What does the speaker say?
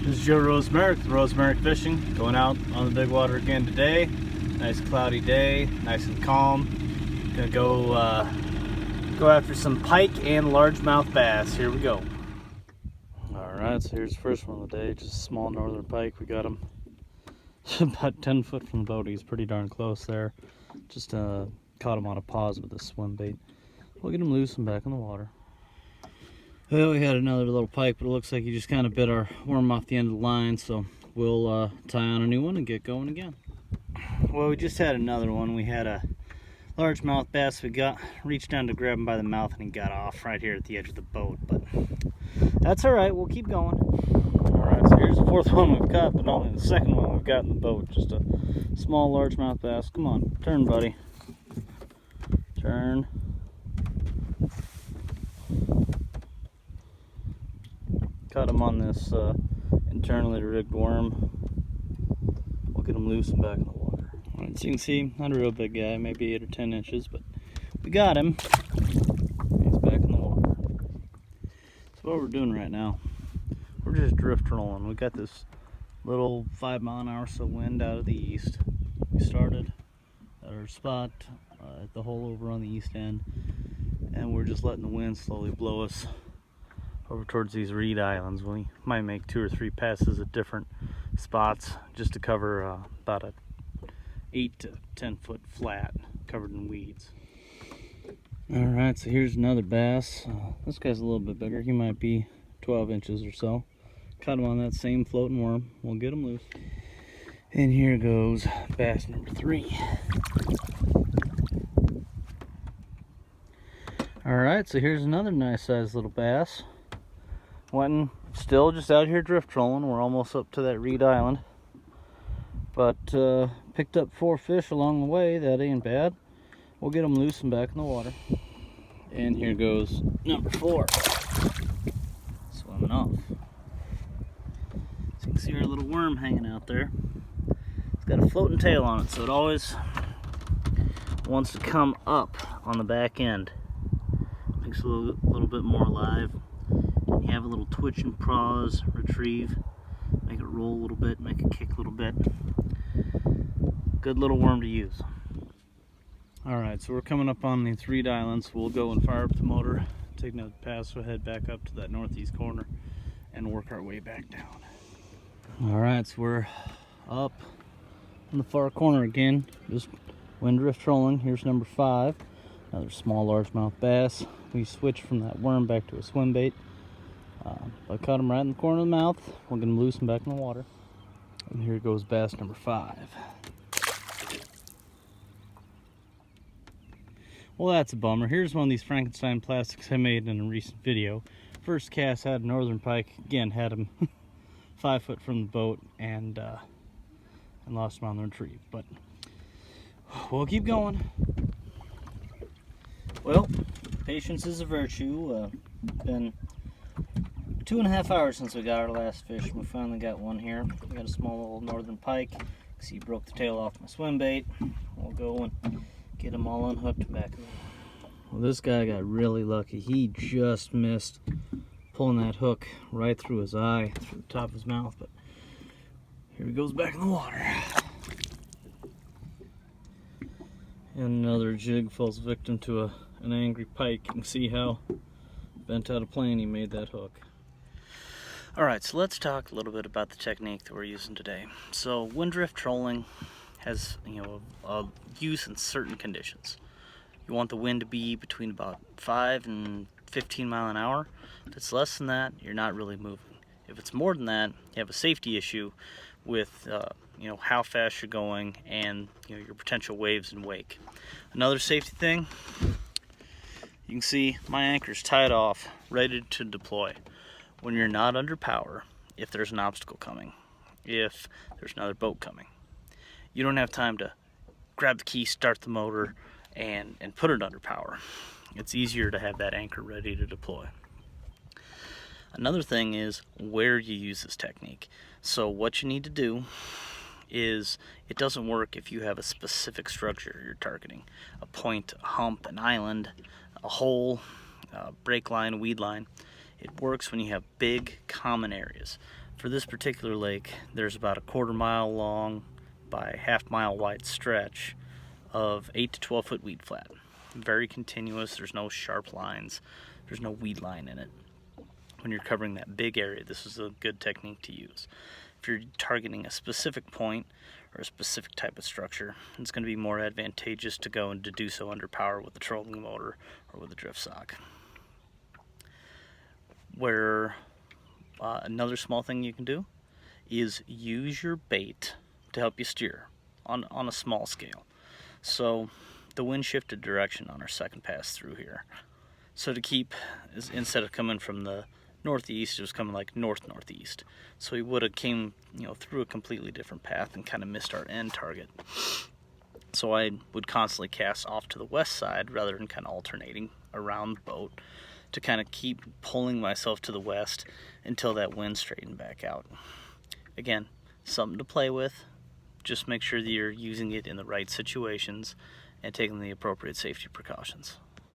This is Joe Rosemerick with Rosemerick Fishing, going out on the big water again today. Nice cloudy day, nice and calm. Gonna go after some pike and largemouth bass. Here we go. All right, so here's the first one of the day. Just a small northern pike. We got him about 10 foot from the boat. He's pretty darn close there. Just caught him on a pause with a swim bait. We'll get him loose and back in the water. Well, we had another little pike, but it looks like he just kind of bit our worm off the end of the line, so we'll tie on a new one and get going again. Well, we just had another one. We had a largemouth bass. We reached down to grab him by the mouth, and he got off right here at the edge of the boat, but that's all right. We'll keep going. All right, so here's the fourth one we've got, but only the second one we've got in the boat. Just a small largemouth bass. Come on, turn, buddy. Turn. Caught him on this internally rigged worm. We'll get him loose and back in the water. Alright, so you can see, not a real big guy, maybe 8 or 10 inches, but we got him. He's back in the water. So what we're doing right now, we're just drift trolling. We got this little 5 mile an hour or so wind out of the east. We started at our spot at the hole over on the east end, and we're just letting the wind slowly blow us over towards these reed islands. We might make 2 or 3 passes at different spots just to cover about a 8 to 10 foot flat covered in weeds. All right, so here's another bass. This guy's a little bit bigger. He might be 12 inches or so. Caught him on that same floating worm. We'll get him loose. And here goes bass number 3. All right, so here's another nice sized little bass. Went still just out here drift trolling. We're almost up to that reed island, but picked up 4 fish along the way. That ain't bad. We'll get them loose and back in the water. And here goes number 4, swimming off. So you can see our little worm hanging out there. It's got a floating tail on it, so it always wants to come up on the back end. Makes it a little bit more alive. You have a little twitch and pause, retrieve, make it roll a little bit, make it kick a little bit. Good little worm to use. Alright, so we're coming up on these reed islands. We'll go and fire up the motor, take another pass, we'll head back up to that northeast corner and work our way back down. Alright, so we're up in the far corner again, just wind drift trolling. Here's number 5, another small largemouth bass. We switched from that worm back to a swim bait. I caught him right in the corner of the mouth. We'll get him loose and back in the water. And here goes bass number 5. Well, that's a bummer. Here's one of these Frankenstein plastics I made in a recent video. First cast had a northern pike. Again, had him 5 foot from the boat, and lost him on the retrieve. But we'll keep going. Well, patience is a virtue. Been 2.5 hours since we got our last fish, and we finally got one here. We got a small little northern pike. See, broke the tail off my swim bait. We'll go and get him all unhooked and back. Well, this guy got really lucky. He just missed pulling that hook right through his eye, through the top of his mouth, but here he goes back in the water. And another jig falls victim to an angry pike. You can see how bent out of plane he made that hook. Alright, so let's talk a little bit about the technique that we're using today. So wind drift trolling has, a use in certain conditions. You want the wind to be between about 5 and 15 mile an hour. If it's less than that, you're not really moving. If it's more than that, you have a safety issue with how fast you're going and your potential waves and wake. Another safety thing, you can see my anchor's tied off, ready to deploy. When you're not under power, if there's an obstacle coming, if there's another boat coming, you don't have time to grab the key, start the motor, and put it under power. It's easier to have that anchor ready to deploy. Another thing is where you use this technique. So what you need to do is, it doesn't work if you have a specific structure you're targeting. A point, a hump, an island, a hole, a break line, a weed line. It works when you have big common areas. For this particular lake, there's about a 1/4 mile long by 1/2 mile wide stretch of 8 to 12 foot weed flat. Very continuous, there's no sharp lines, there's no weed line in it. When you're covering that big area, this is a good technique to use. If you're targeting a specific point or a specific type of structure, it's going to be more advantageous to go and to do so under power with a trolling motor or with a drift sock. Where another small thing you can do is use your bait to help you steer on a small scale. So the wind shifted direction on our second pass through here. So to keep, instead of coming from the northeast, it was coming like north-northeast. So we would have came, through a completely different path and kind of missed our end target. So I would constantly cast off to the west side rather than kind of alternating around the boat to kind of keep pulling myself to the west until that wind straightened back out. Again, something to play with. Just make sure that you're using it in the right situations and taking the appropriate safety precautions.